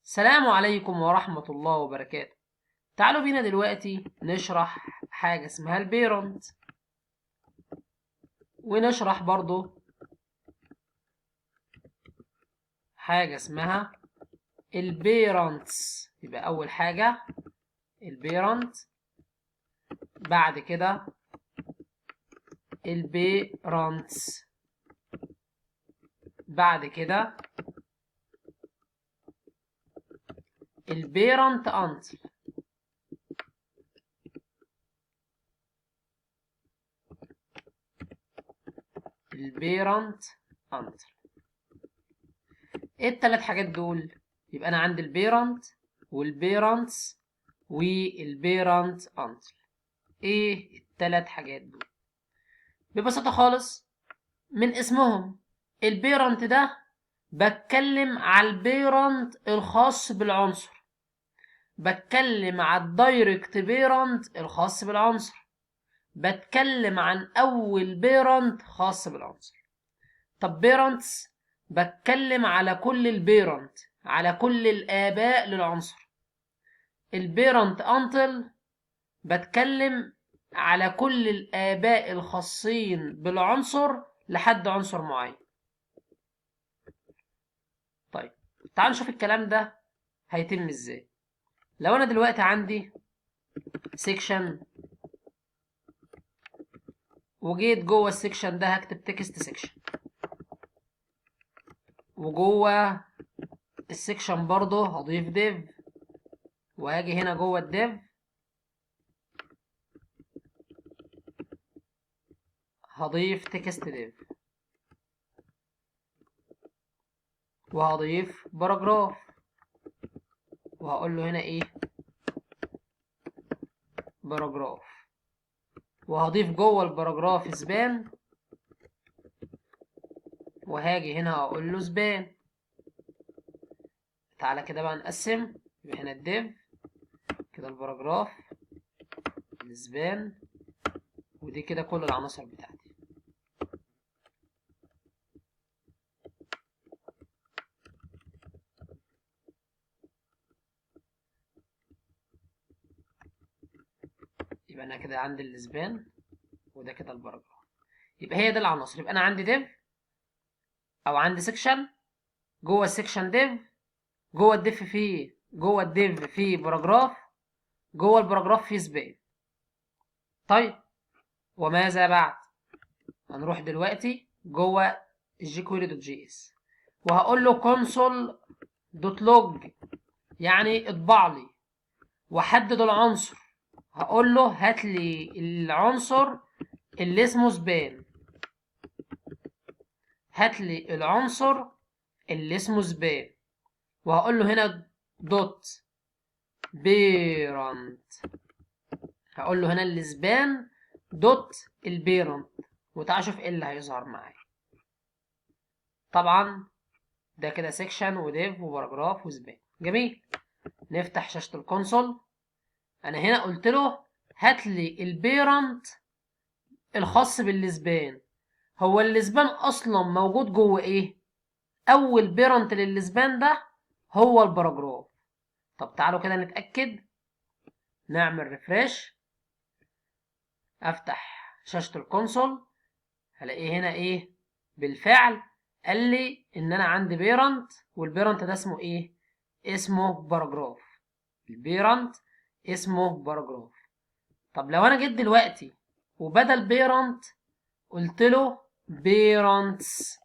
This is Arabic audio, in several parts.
السلام عليكم ورحمة الله وبركاته. تعالوا بينا دلوقتي نشرح حاجة اسمها البيرنت، ونشرح برضو حاجة اسمها البيرنتس. يبقى أول حاجة البيرنت، بعد كده البيرنتس، بعد كده البيرنت أنتل، البيرنت أنتل. ايه التلات حاجات دول؟ يبقى أنا عندي البيرنت والبيرنتس والبيرنت أنتل. ايه التلات حاجات دول؟ ببساطة خالص من اسمهم، البيرنت ده بتكلم على البيرنت الخاص بالعنصر، بتكلم على الدايركت بيرنت الخاص بالعنصر، بتكلم عن اول بيرنت خاص بالعنصر. طب بيرنتس بتكلم على كل البيرنت، على كل الاباء للعنصر. البيرنت انتل بتكلم على كل الآباء الخاصين بالعنصر لحد عنصر معين. طيب تعال نشوف الكلام ده هيتم ازاي. لو انا دلوقتي عندي سيكشن وجيت جوه السيكشن ده هكتب تكست سيكشن، وجوه السيكشن برضه هضيف ديف، وهاجي هنا جوه الديف هضيف تكست ديف، وهضيف باراجراف، وهقول له هنا ايه باراجراف، وهضيف جوه الباراجراف سبان، وهاجي هنا هقول له سبان. تعالى كده بقى نقسم. يبقى هنا الديف، كده الباراجراف، السبان، ودي كده كل العناصر بتاعتي. يبقى انا كده عندي السبان، وده كده الباراجراف. يبقى هي دي العناصر. يبقى انا عندي ديف او عندي سيكشن، جوه السيكشن ديف، جوه الديف فيه باراجراف، جوه الباراجراف فيه سبان. طيب وماذا بعد؟ هنروح دلوقتي جوه الجيكويري دوت جي اس، وهقول له كونسول دوت لوج، يعني اطبع لي، واحدد العنصر. هقول له هات لي العنصر اللي اسمه سبان، هات لي العنصر اللي اسمه سبان، وهقول له هنا دوت بيرنت، هقول له هنا السبان دوت البيرنت، وتعال شوف ايه اللي هيظهر معايا. طبعا ده كده سيكشن وديف وباراجراف وسبان. جميل. نفتح شاشة الكونسول. انا هنا قلت له هات لي البيرنت الخاص بالسبان. هو السبان اصلا موجود جوه ايه؟ اول بيرنت للسبان ده هو الباراجراف. طب تعالوا كده نتأكد، نعمل ريفريش، افتح شاشة الكونسول، هلاقيه هنا ايه بالفعل قال لي ان انا عندي بيرنت، والبيرنت ده اسمه ايه؟ اسمه باراجراف. البيرنت اسمه باراجراف. طب لو انا جيت دلوقتي وبدل بيرنت قلت له بيرنتس،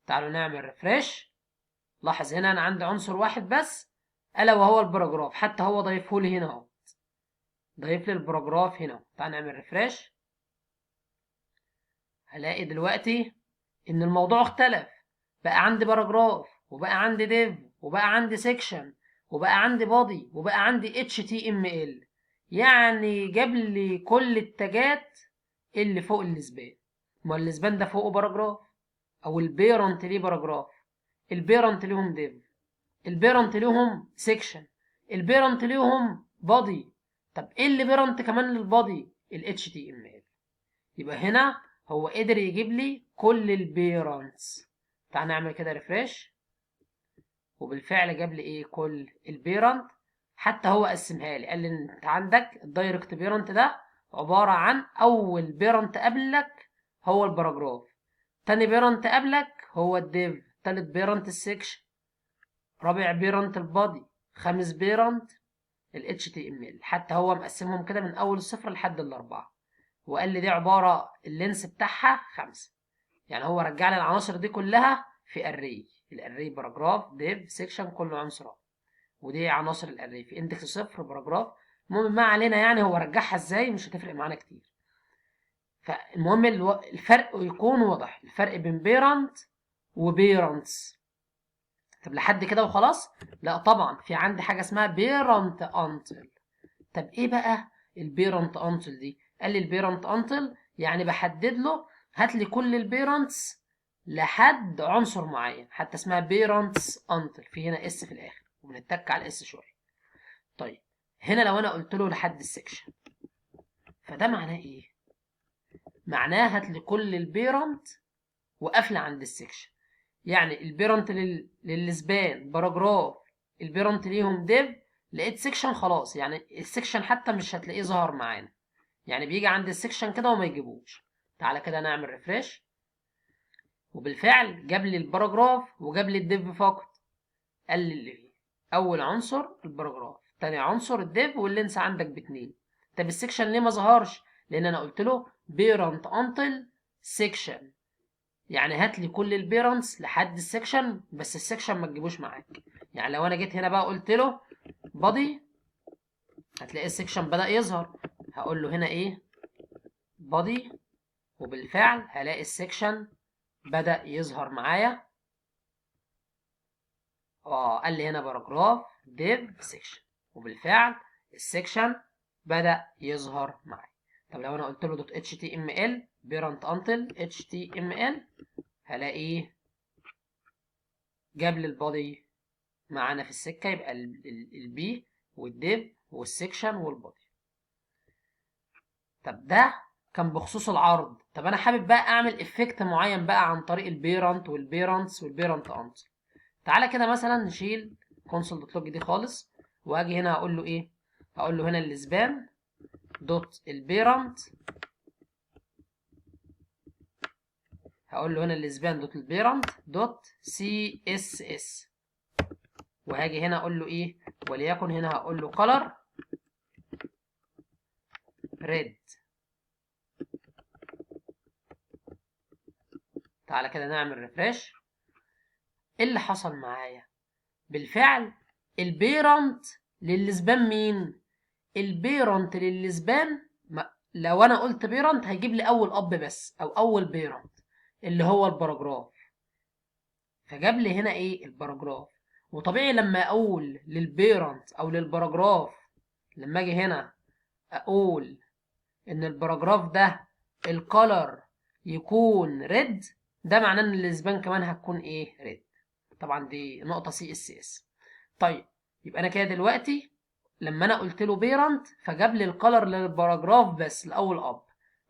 تعالوا نعمل ريفريش. لاحظ هنا انا عندي عنصر واحد بس الا وهو الباراجراف، حتى هو ضايفه لي هنا اهو، ضايف لي الباراجراف هنا. تعال نعمل ريفريش، هلاقي دلوقتي ان الموضوع اختلف. بقى عندي باراجراف، وبقى عندي ديف، وبقى عندي سيكشن، وبقى عندي بادي، وبقى عندي اتش تي ام ال. يعني جاب لي كل التاجات اللي فوق السبان. ما السبان ده فوقه باراجراف، او البيرنت ليه باراجراف، البيرنت ليهم ديف، البيرنت ليهم سيكشن، البيرنت ليهم بادي. طب ايه اللي بيرنت كمان للبادي؟ الاتش تي ام ال. يبقى هنا هو قدر يجيب لي كل البيرنتس. تعال نعمل كده ريفريش، وبالفعل جاب لي ايه كل البيرنت. حتى هو قسمها لي، قال لي انت عندك الدايركت بيرنت ده عبارة عن اول بيرنت قبلك هو الباراجراف، تاني بيرنت قبلك هو الديف، تالت بيرنت السكشن، رابع بيرنت البادي، خامس بيرنت ال HTML. حتى هو مقسمهم كده من اول الصفر لحد الاربعة، وقال لي دي عبارة اللينس بتاعها 5. يعني هو رجع لي العناصر دي كلها في اري، الاري باراجراف ديف سيكشن كله عنصر، ودي عناصر الاري في اندكس 0 باراجراف. المهم ما علينا، يعني هو رجعها ازاي مش هتفرق معانا كتير. فالمهم الفرق يكون واضح، الفرق بين بيرنت وبيرنتس. طب لحد كده وخلاص؟ لا طبعا، في عندي حاجه اسمها بيرنت انتل. طب ايه بقى البيرنت انتل دي؟ قال لي البيرنت انتل يعني بحدد له هات لي كل البيرنتس لحد عنصر معين، حتى اسمها بيرنتس انتل، في هنا اس في الاخر وبنتك على الاس شويه. طيب هنا لو انا قلت له لحد السكشن، فده معناه ايه؟ معناه هات لي كل البيرنت وقافله عند السكشن. يعني البيرنت للسبان باراجراف، البيرنت ليهم ديف، لقيت سكشن خلاص، يعني السكشن حتى مش هتلاقيه ظهر معانا، يعني بيجي عند السكشن كده وما يجيبوش. تعالى كده نعمل ريفريش، وبالفعل جاب لي الباراجراف وجاب لي الديف فقط. قال لي اللي فيه اول عنصر الباراجراف، تاني عنصر الديف، واللينس عندك باتنين. طب السكشن ليه ما ظهرش؟ لان انا قلت له بيرنت انتل سكشن، يعني هات لي كل البيرنتس لحد السكشن، بس السكشن ما تجيبوش معاك. يعني لو انا جيت هنا بقى قلت له بادي، هتلاقي السكشن بدأ يظهر. هقول له هنا ايه بادي، وبالفعل هلاقي السكشن بدأ يظهر معايا. قال لي هنا باراجراف ديف سكشن، وبالفعل السكشن بدأ يظهر معايا. طب لو انا قلت له دوت html بيرنت انتل html، هلاقيه جاب لي البادي معانا في السكه، يبقى البي والديف والسكشن والبادي. طب ده كان بخصوص العرض. طب انا حابب بقى اعمل افكت معين بقى عن طريق البيرنت والبيرنتس والبيرنت انت. تعالى كده مثلا نشيل كونسول دوت لوج دي خالص، واجي هنا هقول له ايه؟ هقول له هنا السبان دوت البيرنت، هقول له هنا السبان دوت البيرنت دوت سي اس اس، وهاجي هنا اقول له ايه؟ وليكن هنا هقول له color red. تعالى كده نعمل ريفريش. ايه اللي حصل معايا؟ بالفعل البيرنت للسبان مين؟ البيرنت للسبان لو انا قلت بيرنت هيجيب لي اول اب بس، او اول بيرنت اللي هو الباراجراف، فجاب لي هنا ايه الباراجراف. وطبيعي لما اقول للبيرنت او للباراجراف، لما اجي هنا اقول ان الباراجراف ده الكولر يكون ريد، ده معناه ان الاسبان كمان هتكون ايه ريد. طبعا دي نقطه سي اس اس. طيب يبقى انا كده دلوقتي لما انا قلت له بيرنت فجاب لي الكولر للباراجراف بس الاول اب.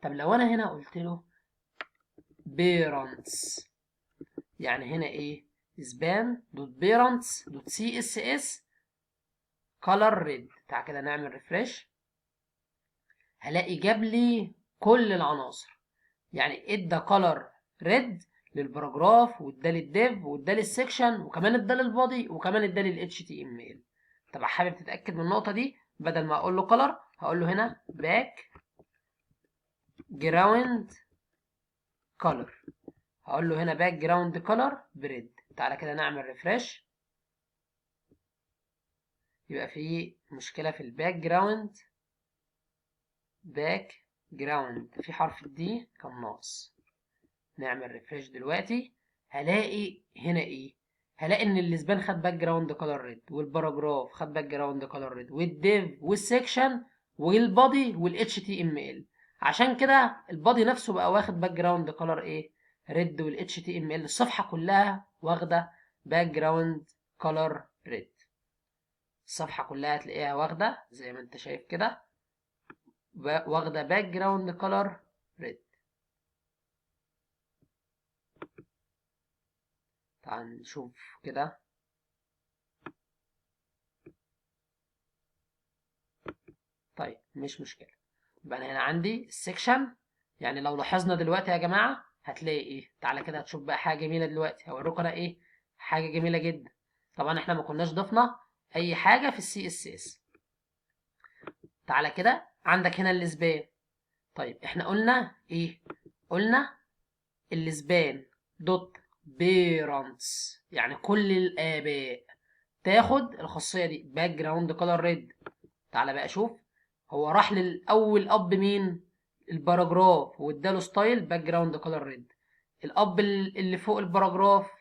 طب لو انا هنا قلت له بيرنتس، يعني هنا ايه سبان دوت بيرنتس دوت سي اس اس كولر ريد. تعال كده نعمل ريفريش، هلاقي جاب لي كل العناصر، يعني ادى كولر ريد للباراجراف، وادالي الديف، وادالي السكشن، وكمان ادالي البادي، وكمان ادالي الاتش تي ام ال. طب حابب تتاكد من النقطه دي، بدل ما اقول له كولر هقول له هنا باك جراوند كولر، هقول له هنا باك جراوند كولر بريد. تعالى كده نعمل ريفريش، يبقى في مشكله في الباك جراوند، باك جراوند في حرف الدي كان ناقص. نعمل ريفريش دلوقتي، هلاقي هنا ايه؟ هلاقي ان الاسبان خد باك جراوند كولر ريد، والباراجراف خد باك جراوند كولر ريد، والديف والسكشن والبادي والاتش تي ام ال. عشان كده البادي نفسه بقى واخد باك جراوند كولر ايه ريد، والاتش تي ام ال الصفحه كلها واخده باك جراوند كولر ريد. الصفحه كلها هتلاقيها واخده زي ما انت شايف كده، واخده باك جراوند كولر ريد. تعال نشوف كده طيب مش مشكله. يبقى انا هنا عندي السكشن. يعني لو لاحظنا دلوقتي يا جماعه هتلاقي ايه، تعالى كده هتشوف بقى حاجه جميله دلوقتي، هوريكم انا ايه حاجه جميله جدا. طبعا احنا ما كناش ضفنا اي حاجه في السي اس اس. تعالى كده عندك هنا الاسبان. طيب احنا قلنا ايه؟ قلنا الاسبان دوت بيرنتس، يعني كل الاباء تاخد الخاصيه دي باك جراوند كولر ريد. تعالى بقى شوف، هو راح للاول اب مين؟ الباراجراف، واداله ستايل باك جراوند كولر ريد. الاب اللي فوق الباراجراف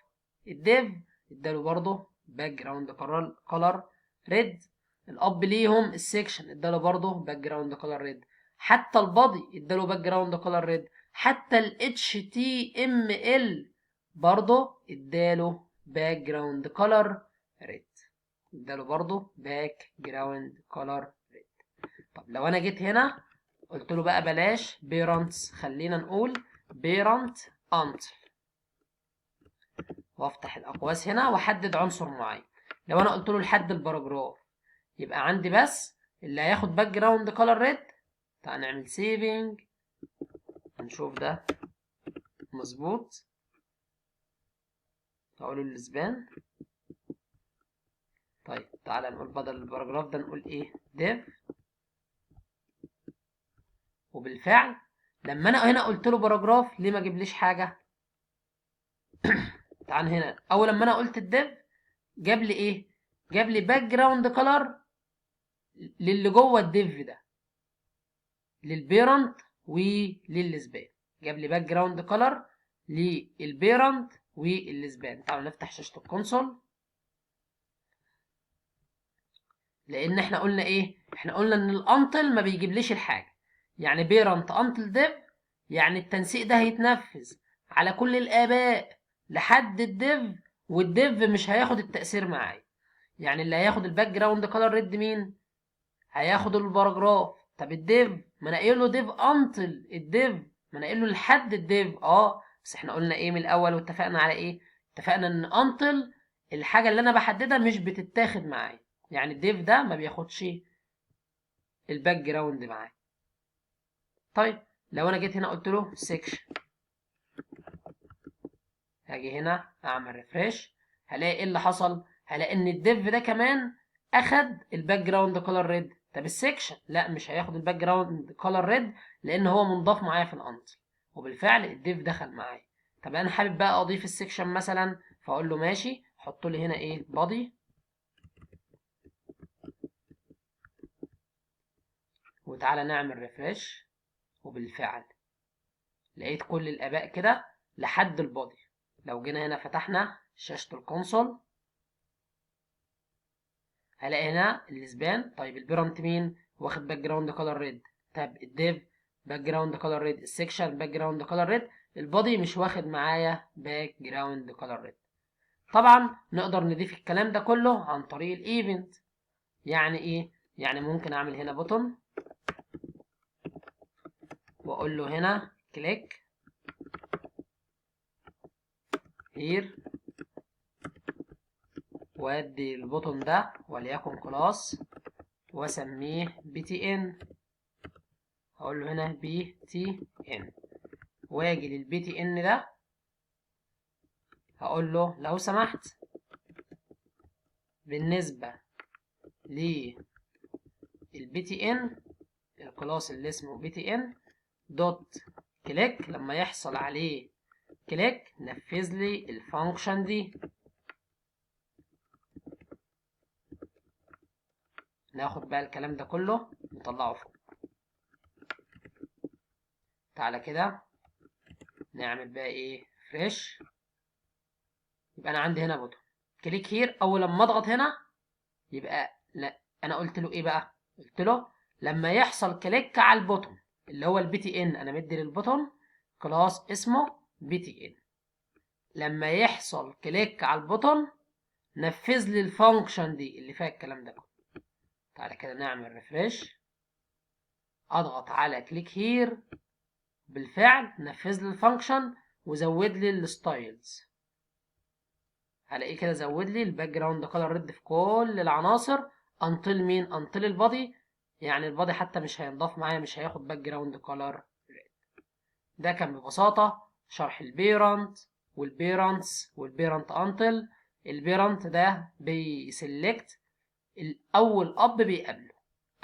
الديف اداله برضه باك جراوند كولر ريد. الاب ليهم السكشن اداله برضه باك جراوند كولر ريد. حتى البادي اداله باك جراوند كولر ريد. حتى ال HTML برضه اداله باك جراوند كولر ريد. اداله برضه باك جراوند كولر ريد. طب لو انا جيت هنا قلت له بقى بلاش بيرنتس، خلينا نقول بيرنت انتل، وافتح الاقواس هنا واحدد عنصر معين. لو انا قلت له لحد الباراجراف يبقى عندي بس اللي هياخد باك جراوند كولر ريد. تعال نعمل سيفنج هنشوف ده مظبوط. هقول له الاسبان. طيب تعالى نقول بدل الباراجراف ده نقول ايه؟ ديف. وبالفعل لما انا هنا قلت له باراجراف ليه ما جبليش حاجه؟ تعال هنا اول لما انا قلت الديف جاب لي ايه؟ جاب لي باك جراوند كولر للي جوه الديف ده، للبيرنت وللسبان. جاب لي باك جراوند كولر للبيرنت والسبان. تعالوا نفتح شاشه الكونسول. لان احنا قلنا ايه؟ احنا قلنا ان الانتل ما بيجيبليش الحاجه. يعني بيرنت انتل ديف، يعني التنسيق ده هيتنفذ على كل الاباء لحد الديف، والديف مش هياخد التاثير معايا. يعني اللي هياخد الباك جراوند كولر ريد مين؟ هياخد الباراجراف. طب الديف ما انا قايل له ديف انتل الديف، ما انا قايل له لحد الديف. بس احنا قلنا ايه من الاول واتفقنا على ايه؟ اتفقنا ان انتل الحاجه اللي انا بحددها مش بتتاخد معايا. يعني الديف ده ما بياخدش الباك جراوند معايا. طيب لو انا جيت هنا قلت له سيكشن، هاجي هنا اعمل ريفريش، هلاقي ايه اللي حصل؟ هلاقي ان الديف ده كمان اخد الباك جراوند كولر ريد. طب السكشن لا، مش هياخد الباك جراوند كولر ريد لان هو منضاف معايا في الانتر، وبالفعل الديف دخل معايا. طب انا حابب بقى اضيف السكشن مثلا، فاقول له ماشي حط لي هنا ايه؟ بادي. وتعالى نعمل ريفريش، وبالفعل لقيت كل الاباء كده لحد البادي. لو جينا هنا فتحنا شاشة الكونسول هلاقي هنا الاسبان. طيب البيرنت مين؟ واخد باك جراوند كولر ريد. طب الديف باك جراوند كولر ريد. السكشن باك جراوند كولر ريد. البادي مش واخد معايا باك جراوند كولر ريد. طبعا نقدر نضيف الكلام ده كله عن طريق الايفنت. يعني ايه؟ يعني ممكن اعمل هنا بوتون واقول له هنا كليك هير، وادي البوتون ده وليكن كلاس واسميه بي تي ان. هقول له هنا بي تي ان، واجي للبي تي ان ده هقول له لو سمحت بالنسبة للبي تي ان الكلاس اللي اسمه بي تي ان دوت كليك، لما يحصل عليه كليك نفذ لي الفانكشن دي. ناخد بقى الكلام ده كله نطلعه فوق. تعالى كده نعمل بقى ايه؟ فريش. يبقى انا عندي هنا بوتون كليك هير. اول لما اضغط هنا يبقى لا، انا قلت له ايه بقى؟ قلت له لما يحصل كليك على البوتون اللي هو البي تي ان، انا مدي للبوتون كلاس اسمه بي تي ان. لما يحصل كليك على البوتون نفذ لي الفانكشن دي اللي فيها الكلام ده كله. تعالى كده نعمل ريفريش، اضغط على كليك هير، بالفعل نفذ لي الفانكشن وزود لي الستايلز. هلاقيه كده زود لي الباك جراوند كولر ريد في كل العناصر انطل مين؟ انطل البادي يعني البادي حتى مش هينضاف معايا، مش هياخد باك جراوند كولر. ده كان ببساطة شرح البيرنت والبيرنتس والبيرنت انتل. البيرنت ده بيسلكت اول اب بيقابله،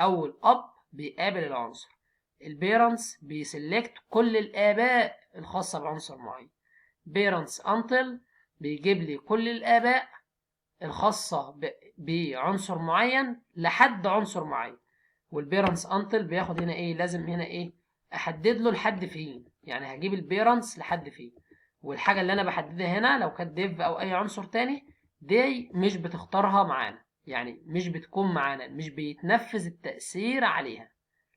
اول اب بيقابل العنصر. البيرنتس بيسلكت كل الاباء الخاصة بعنصر معين. بيرنتس انتل بيجيب لي كل الاباء الخاصة بعنصر معين لحد عنصر معين. والبيرنتس انتل بياخد هنا ايه، لازم هنا ايه احدد له لحد فين، يعني هجيب البيرنتس لحد فين. والحاجة اللي انا بحددها هنا لو كانت ديف او اي عنصر تاني دي مش بتختارها معانا، يعني مش بتكون معانا، مش بيتنفذ التأثير عليها.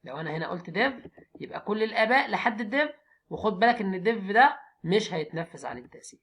لو انا هنا قلت ديف يبقى كل الاباء لحد الديف، وخد بالك ان الديف ده مش هيتنفذ عليه التأثير.